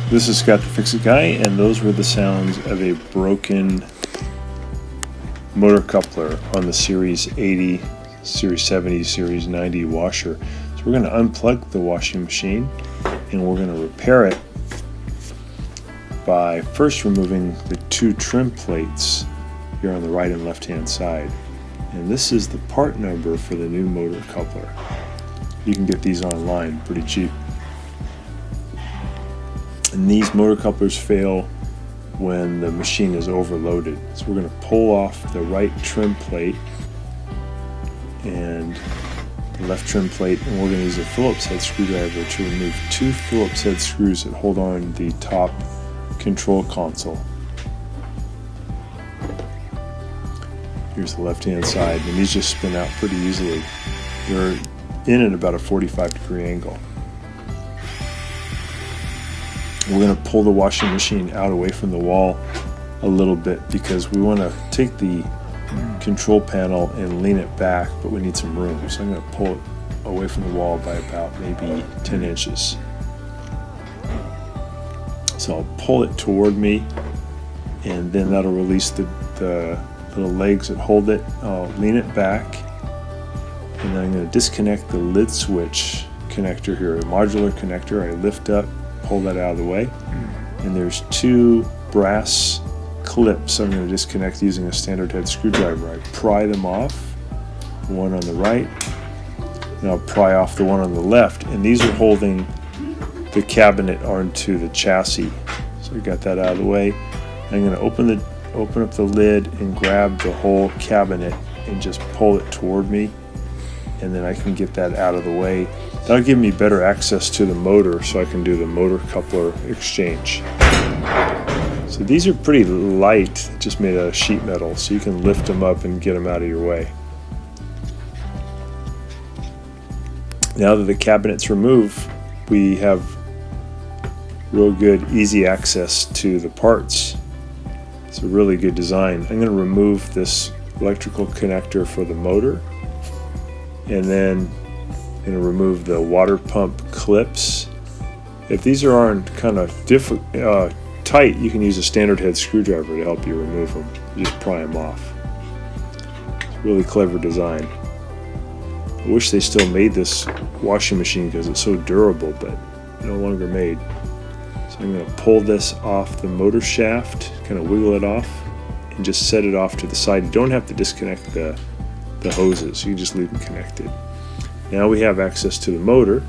This is Scott the Fix-It Guy, and those were the sounds of a broken motor coupler on the Series 80, Series 70, Series 90 washer. So we're going to unplug the washing machine and we're going to repair it by first removing the two trim plates here on the right and left hand side. And this is the part number for the new motor coupler. You can get these online pretty cheap. And these motor couplers fail when the machine is overloaded. So we're going to pull off the right trim plate and the left trim plate, and we're going to use a Phillips head screwdriver to remove two Phillips head screws that hold on the top control console. Here's the left hand side, and these just spin out pretty easily. They're in at about a 45-degree angle. We're going to pull the washing machine out away from the wall a little bit because we want to take the control panel and lean it back, but we need some room. So I'm going to pull it away from the wall by about maybe 10 inches. So I'll pull it toward me, and then that'll release the little legs that hold it. I'll lean it back, and then I'm going to disconnect the lid switch connector here, a modular connector. I lift up, pull that out of the way, and there's two brass clips I'm going to disconnect using a standard head screwdriver. I pry them off, one on the right, and I'll pry off the one on the left, and these are holding the cabinet onto the chassis. So I got that out of the way. I'm going to open up the lid and grab the whole cabinet and just pull it toward me, and then I can get that out of the way. That'll give me better access to the motor so I can do the motor coupler exchange. So these are pretty light, just made out of sheet metal, so you can lift them up and get them out of your way. Now that the cabinet's removed, we have real good, easy access to the parts. It's a really good design. I'm going to remove this electrical connector for the motor, and then I'm going to remove the water pump clips. If these aren't kind of tight, you can use a standard head screwdriver to help you remove them. You just pry them off. It's a really clever design. I wish they still made this washing machine because it's so durable, but no longer made. So I'm going to pull this off the motor shaft, kind of wiggle it off, and just set it off to the side. You don't have to disconnect the hoses, you can just leave them connected. Now we have access to the motor,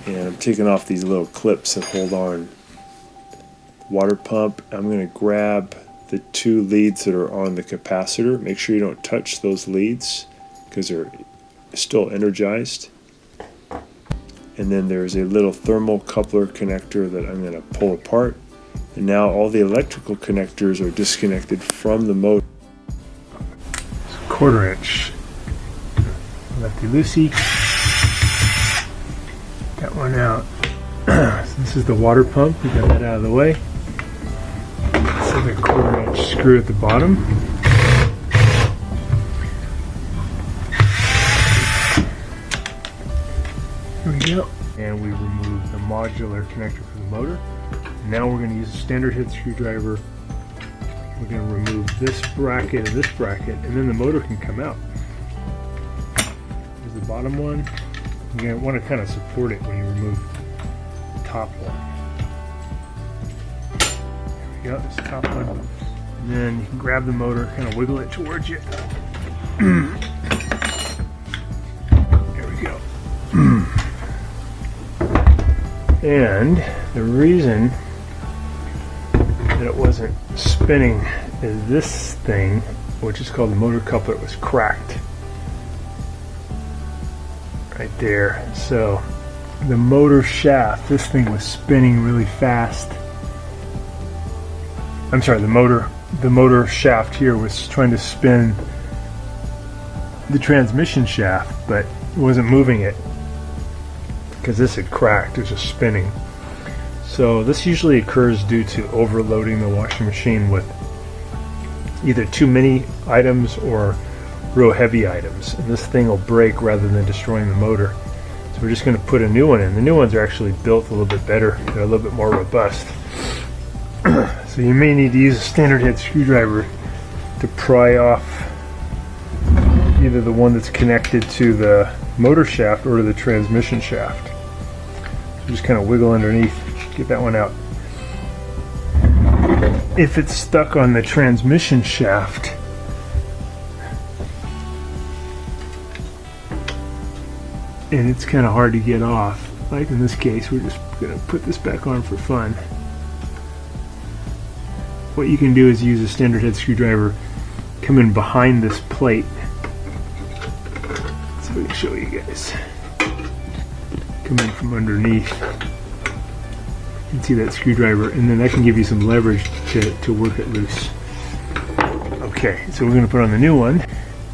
and I'm taking off these little clips that hold on water pump. I'm going to grab the two leads that are on the capacitor. Make sure you don't touch those leads because they're still energized. And then there's a little thermal coupler connector that I'm going to pull apart. And now all the electrical connectors are disconnected from the motor. 1/4 inch lefty loosey. Got one out. So this is the water pump. We got that out of the way. This is a 1/4 inch screw at the bottom. Here we go. And we remove the modular connector for the motor. Now we're going to use a standard head screwdriver. We're going to remove this bracket and this bracket, and then the motor can come out. Here's the bottom one. You're going to want to kind of support it when you remove the top one. There we go, this top one. And then you can grab the motor, kind of wiggle it towards you. There we go. And the reason that it wasn't spinning is this thing, which is called the motor coupler, was cracked right there. So the motor shaft, this thing was spinning really fast. I'm sorry, the motor shaft here was trying to spin the transmission shaft, but it wasn't moving it because this had cracked. It was just spinning. So this usually occurs due to overloading the washing machine with either too many items or real heavy items, and this thing will break rather than destroying the motor. So we're just going to put a new one in. The new ones are actually built a little bit better. They're a little bit more robust. So you may need to use a standard head screwdriver to pry off either the one that's connected to the motor shaft or to the transmission shaft. So just kind of wiggle underneath, get that one out. If it's stuck on the transmission shaft, and it's kind of hard to get off, like in this case, we're just going to put this back on for fun. What you can do is use a standard head screwdriver, come in behind this plate. So we can show you guys. Come in from underneath. You can see that screwdriver, and then that can give you some leverage to work it loose. Okay, so we're going to put on the new one,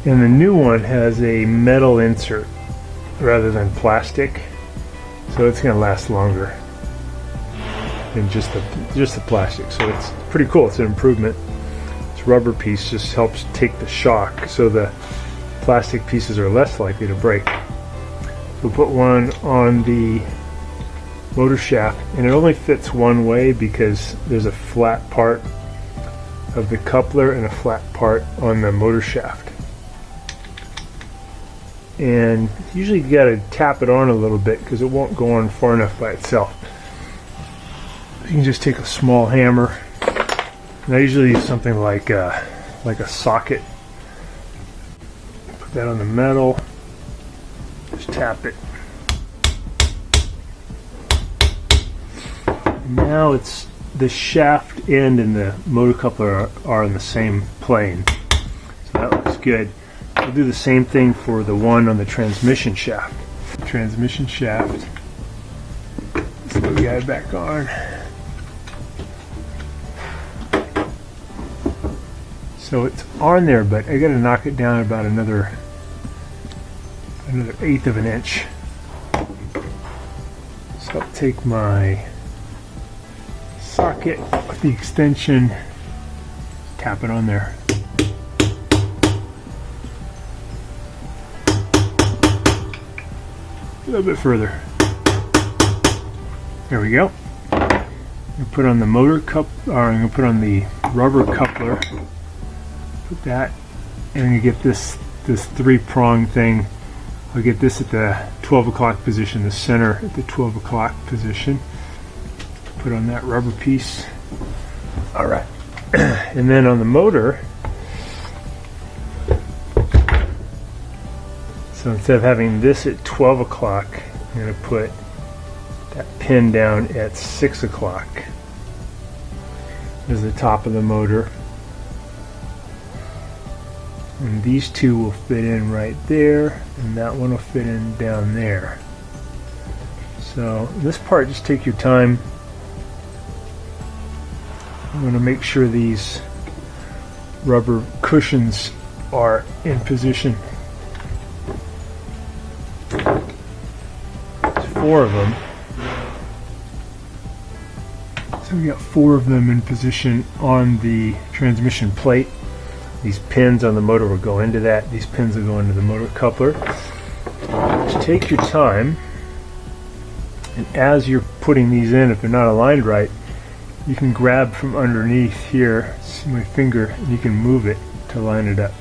and the new one has a metal insert rather than plastic, so it's going to last longer than just the plastic. So it's pretty cool. It's an improvement. This rubber piece just helps take the shock, so the plastic pieces are less likely to break. We'll put one on the motor shaft, and it only fits one way because there's a flat part of the coupler and a flat part on the motor shaft. And usually you got to tap it on a little bit because it won't go on far enough by itself. You can just take a small hammer, and I usually use something like a socket. Put that on the metal, just tap it. Now it's the shaft end and the motor coupler are in the same plane, so that looks good. We'll do the same thing for the one on the transmission shaft. Transmission shaft. Let's put the guy back on. So it's on there, but I got to knock it down about another 1/8 of an inch. So I'll take my socket with the extension, tap it on there. A little bit further. There we go. I'm going to put on the motor cup, or I'm going to put on the rubber coupler. Put that, and I'm going to get this 3-prong thing. I'll get this at the 12 o'clock position, the center at the 12 o'clock position. Put on that rubber piece. All right. And then on the motor, so instead of having this at 12 o'clock, I'm going to put that pin down at 6 o'clock. There's the top of the motor. And these two will fit in right there, and that one will fit in down there. So this part, just take your time. I'm going to make sure these rubber cushions are in position. There's 4 of them. So we got 4 of them in position on the transmission plate. These pins on the motor will go into that. These pins will go into the motor coupler. Just take your time, and as you're putting these in, if they're not aligned right, you can grab from underneath here, see my finger, and you can move it to line it up.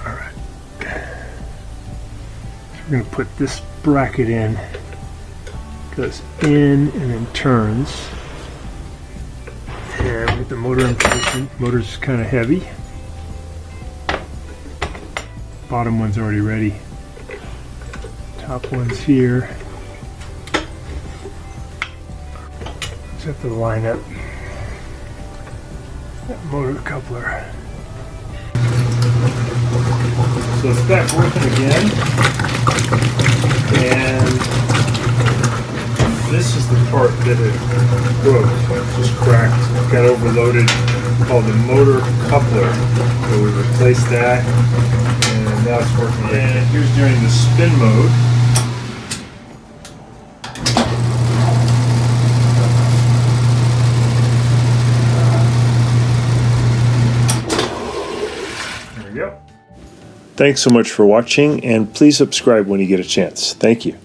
Alright. So we're going to put this bracket in. Goes in and then turns. And get the motor in position. Motor's kind of heavy. Bottom one's already ready. Top one's here. Just have to line up that motor coupler. So it's back working again. And this is the part that it broke. It just cracked, got overloaded, called the motor coupler. So we replaced that, and now it's working. And here's during the spin mode. Thanks so much for watching, and please subscribe when you get a chance. Thank you.